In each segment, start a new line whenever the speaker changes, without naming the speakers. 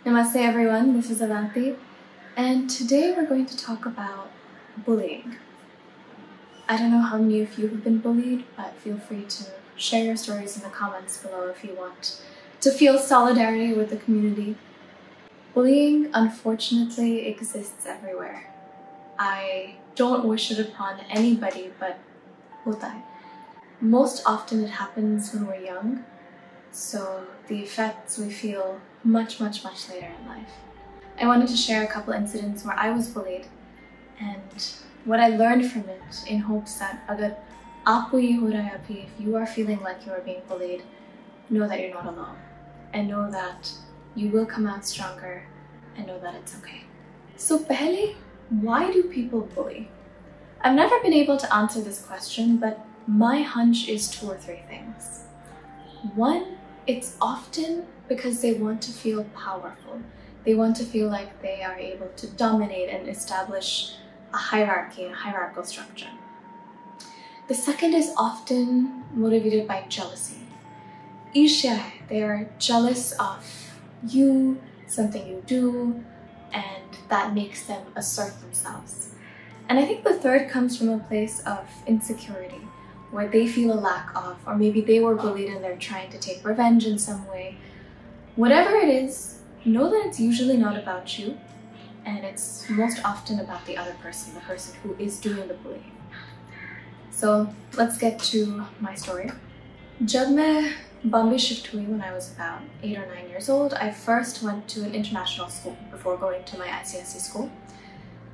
Namaste everyone, this is Avanti, and today we're going to talk about bullying. I don't know how many of you have been bullied, but feel free to share your stories in the comments below if you want to feel solidarity with the community. Bullying, unfortunately, exists everywhere. I don't wish it upon anybody, but hota hai. Most often it happens when we're young, so the effects we feel much later in life. I wanted to share a couple incidents where I was bullied and what I learned from it, in hopes that agar aapko ye ho raha hai abhi, if you are feeling like you are being bullied, know that you're not alone and know that you will come out stronger and know that it's okay. So pehle, why do people bully? I've never been able to answer this question, but my hunch is 2 or 3 things. One, it's often because they want to feel powerful. They want to feel like they are able to dominate and establish a hierarchy, a hierarchical structure. The second is often motivated by jealousy. Ishya, they are jealous of you, something you do, and that makes them assert themselves. And I think the third comes from a place of insecurity, where they feel a lack of, or maybe they were bullied and they're trying to take revenge in some way. Whatever it is, know that it's usually not about you, and it's most often about the other person, the person who is doing the bullying. So let's get to my story. Jab main Bombay shift hui when I was about 8 or 9 years old, I first went to an international school before going to my ICSE school,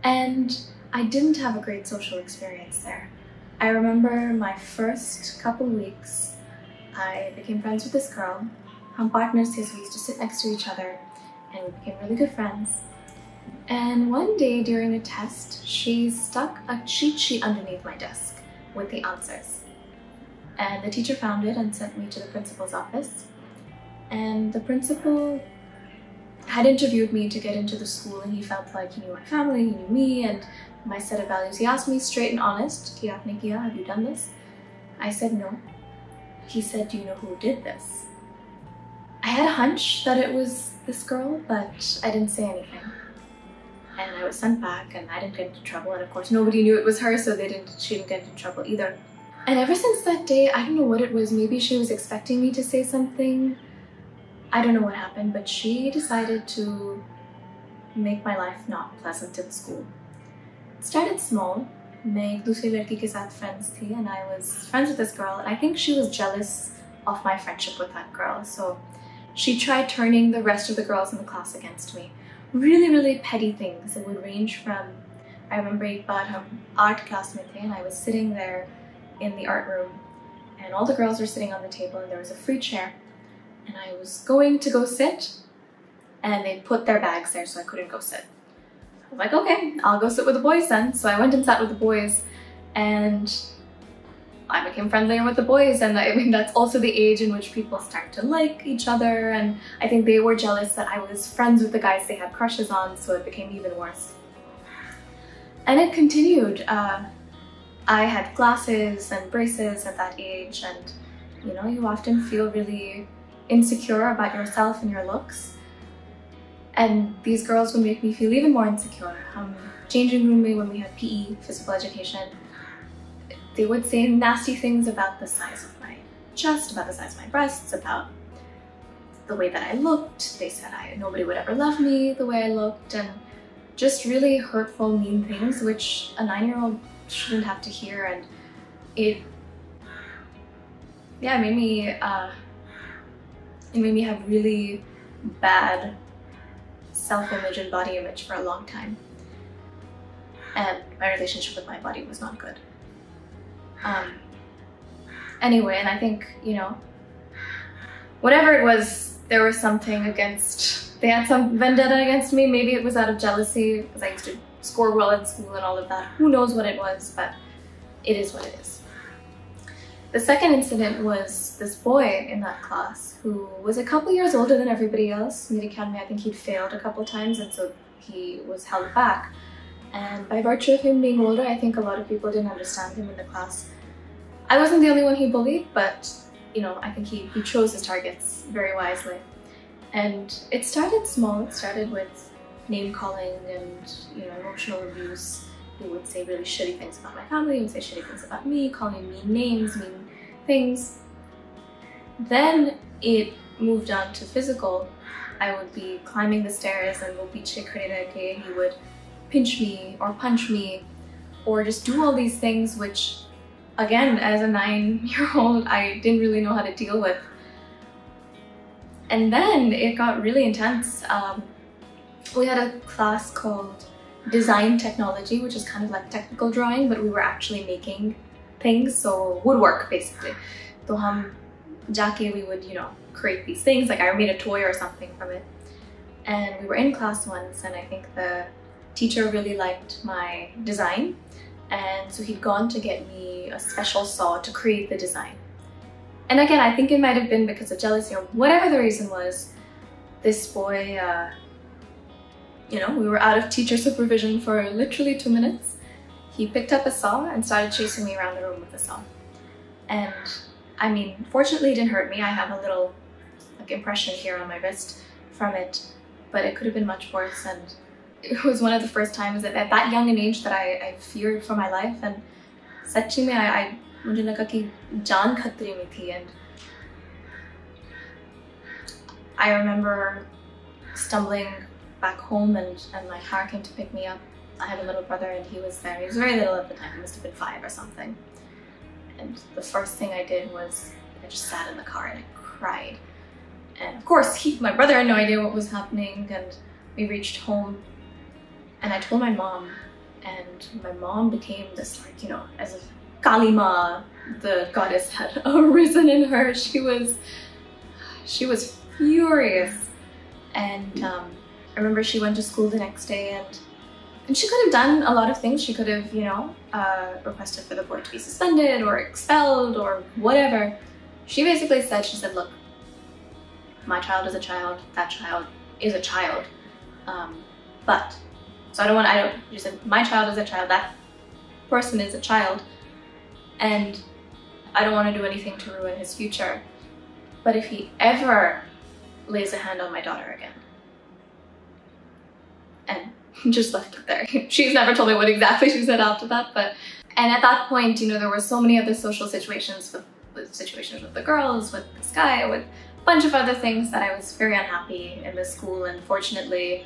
and I didn't have a great social experience there. I remember my first couple weeks, I became friends with this girl. Hum partners the, so we used to sit next to each other and we became really good friends. And one day during a test, she stuck a cheat sheet underneath my desk with the answers. And the teacher found it and sent me to the principal's office. And the principal had interviewed me to get into the school, and he felt like he knew my family, he knew me, and my set of values. He asked me straight and honest, "Ki aapne kiya? Have you done this?" I said no. He said, "Do you know who did this?" I had a hunch that it was this girl, but I didn't say anything. And I was sent back, and I didn't get into trouble. And of course, nobody knew it was her, so she didn't get into trouble either. And ever since that day, I don't know what it was. Maybe she was expecting me to say something. I don't know what happened, but she decided to make my life not pleasant in school. It started small. मैं एक दूसरी लड़की के साथ friends थी, and I was friends with this girl, and I think she was jealous of my friendship with that girl. So she tried turning the rest of the girls in the class against me. Really petty things. It would range from, I remember एक बार हम art class में थे, and I was sitting there in the art room, and all the girls were sitting on the table, and there was a free chair, and I was going to go sit, and they put their bags there, so I couldn't go sit. I was like, okay, I'll go sit with the boys then. So I went and sat with the boys, and I became friendlier with the boys, and I mean, that's also the age in which people start to like each other, and I think they were jealous that I was friends with the guys they had crushes on, so it became even worse. And it continued. I had glasses and braces at that age, and you know, you often feel really insecure about yourself and your looks. And these girls would make me feel even more insecure. Changing room when we had PE, physical education, they would say nasty things about the size of my chest, about the size of my breasts, about the way that I looked. They said nobody would ever love me the way I looked, and just really hurtful, mean things, which a 9-year-old shouldn't have to hear. And it made me have really bad self-image and body image for a long time, and my relationship with my body was not good. Anyway, and I think, you know, whatever it was, there was something against, they had some vendetta against me. Maybe it was out of jealousy because I used to score well in school and all of that. Who knows what it was, but it is what it is. The second incident was this boy in that class who was a couple years older than everybody else. I think he'd failed a couple times, and so he was held back. And by virtue of him being older, I think a lot of people didn't understand him in the class. I wasn't the only one he bullied, but you know, I think he chose his targets very wisely. And it started small. It started with name calling and, you know, emotional abuse. He would say really shitty things about my family, he would say shitty things about me, calling me mean names, mean things. Then it moved on to physical. I would be climbing the stairs and he would pinch me or punch me or just do all these things which, again, as a 9-year-old, I didn't really know how to deal with. And then it got really intense. We had a class called Design Technology, which is kind of like technical drawing, but we were actually making things, so woodwork basically. So we would, you know, create these things, like I made a toy or something from it. And we were in class once, and I think the teacher really liked my design, and so he'd gone to get me a special saw to create the design. And again, I think it might have been because of jealousy or whatever the reason was, this boy, you know, we were out of teacher supervision for literally 2 minutes. He picked up a saw and started chasing me around the room with the saw. And I mean, fortunately it didn't hurt me. I have a little like impression here on my wrist from it, but it could have been much worse. And it was one of the first times at that young an age that I feared for my life. And सच्ची में मुझे लगा कि जान खतरे में थी. And I remember stumbling back home and my car came to pick me up. I had a little brother and he was there. He was very little at the time, he must have been 5 or something. And the first thing I did was I just sat in the car and I cried. And of course, my brother had no idea what was happening, and we reached home and I told my mom, and my mom became this, like, you know, as if Kalima, the goddess, had arisen in her. She was furious. And I remember she went to school the next day, and she could have done a lot of things. She could have, you know, requested for the boy to be suspended or expelled or whatever. She basically said, she said, look, my child is a child, that child is a child. She said, my child is a child, that person is a child, and I don't want to do anything to ruin his future. But if he ever lays a hand on my daughter again, and just left it there. She's never told me what exactly she said after that, and at that point, you know, there were so many other social situations with situations with the girls, with this guy, with a bunch of other things that I was very unhappy in this school. And fortunately,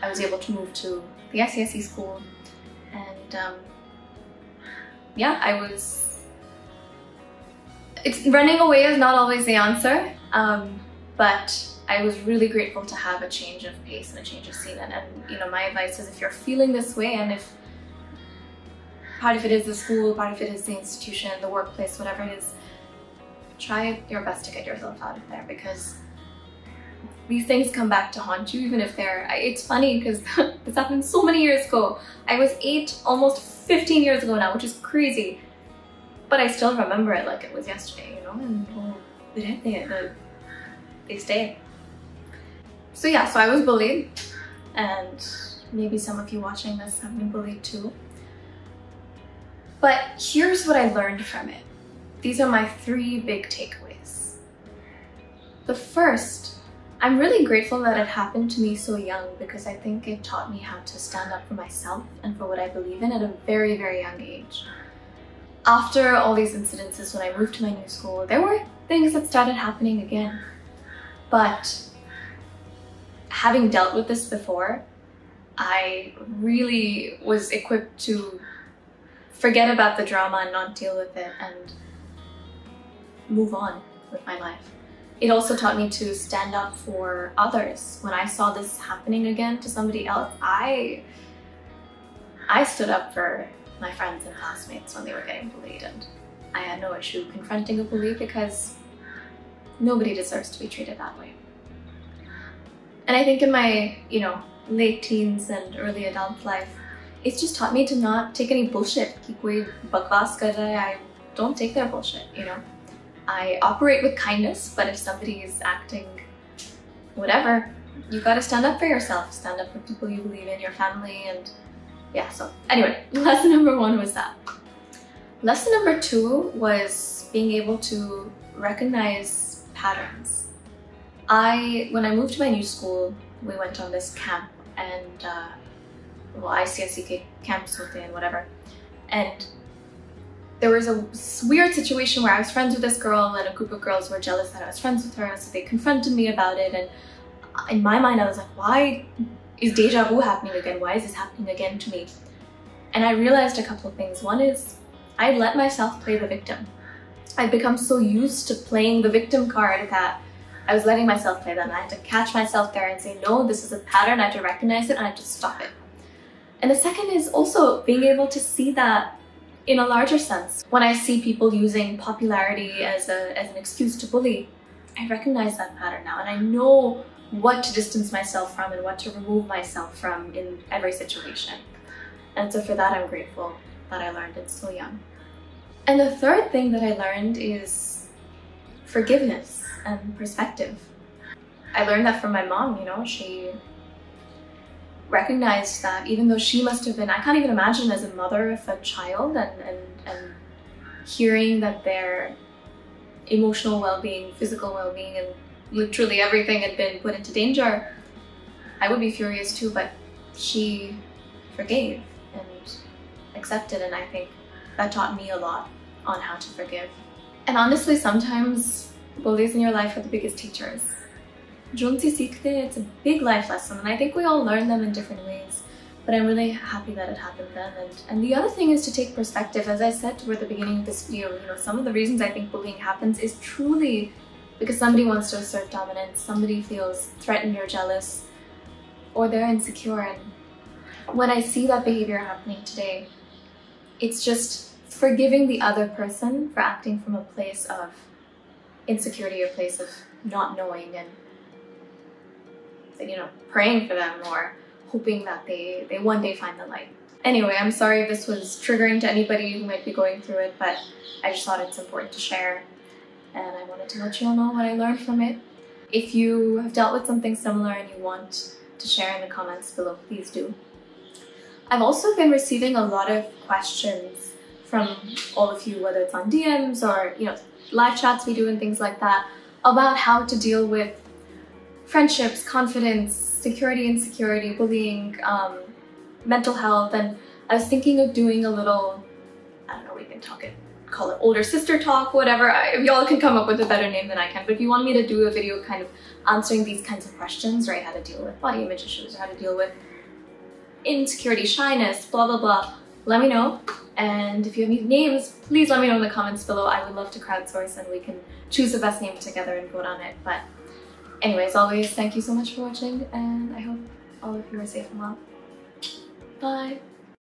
I was able to move to the SCSE school, and yeah, running away is not always the answer, but I was really grateful to have a change of pace and a change of scene. And you know, my advice is, if you're feeling this way, and if part of it is the school, part of it is the institution, the workplace, whatever it is, try your best to get yourself out of there, because these things come back to haunt you, even if it's funny because this happened so many years ago. I was 8, almost 15 years ago now, which is crazy. But I still remember it like it was yesterday, you know, and they stay. So yeah, so I was bullied, and maybe some of you watching this have been bullied too. But here's what I learned from it. These are my 3 big takeaways. The first, I'm really grateful that it happened to me so young, because I think it taught me how to stand up for myself and for what I believe in at a very, very young age. After all these incidences, when I moved to my new school, there were things that started happening again. But having dealt with this before, I really was equipped to forget about the drama and not deal with it and move on with my life. It also taught me to stand up for others. When I saw this happening again to somebody else, I stood up for my friends and classmates when they were getting bullied, and I had no issue confronting a bully, because nobody deserves to be treated that way. And I think in my, you know, late teens and early adult life, it's just taught me to not take any bullshit. Ki koi bakwas kar raha hai, I don't take their bullshit, you know. I operate with kindness, but if somebody is acting whatever, you gotta stand up for yourself, stand up for people you believe in, your family, and yeah, so anyway, lesson number 1 was that. Lesson number 2 was being able to recognize patterns. When I moved to my new school, we went on this camp and well, ICSE camps and whatever. And there was a weird situation where I was friends with this girl and a group of girls were jealous that I was friends with her, so they confronted me about it. And in my mind, I was like, why is deja vu happening again? Why is this happening again to me? And I realized a couple of things. One is I let myself play the victim. I'd become so used to playing the victim card that I was letting myself play that, and I had to catch myself there and say, no, this is a pattern. I have to recognize it and I have to stop it. And the second is also being able to see that in a larger sense. When I see people using popularity as an excuse to bully, I recognize that pattern now, and I know what to distance myself from and what to remove myself from in every situation. And so for that, I'm grateful that I learned it so young. And the third thing that I learned is forgiveness and perspective. I learned that from my mom, you know. She recognized that even though she must have been, I can't even imagine as a mother of a child and hearing that their emotional well-being, physical well-being, and literally everything had been put into danger, I would be furious too, but she forgave and accepted, and I think that taught me a lot on how to forgive. And honestly, sometimes bullies in your life are the biggest teachers. It's a big life lesson, and I think we all learn them in different ways, but I'm really happy that it happened then. And the other thing is to take perspective. As I said toward the beginning of this video, you know, some of the reasons I think bullying happens is truly because somebody wants to assert dominance, somebody feels threatened or jealous, or they're insecure. And when I see that behavior happening today, it's just forgiving the other person for acting from a place of insecurity, a place of not knowing, and you know, praying for them or hoping that they one day find the light. Anyway, I'm sorry if this was triggering to anybody who might be going through it, but I just thought it's important to share, and I wanted to let you all know what I learned from it. If you have dealt with something similar and you want to share in the comments below, please do. I've also been receiving a lot of questions from all of you, whether it's on DMs or, you know, live chats we do and things like that, about how to deal with friendships, confidence, security, insecurity, bullying, mental health. And I was thinking of doing a little, I don't know, we can call it older sister talk, whatever. Y'all can come up with a better name than I can, but if you want me to do a video kind of answering these kinds of questions, right, how to deal with body image issues, or how to deal with insecurity, shyness, blah, blah, blah, let me know. And if you have any names, please let me know in the comments below. I would love to crowdsource and we can choose the best name together and vote on it. But anyways, always, thank you so much for watching, and I hope all of you are safe and well. Bye!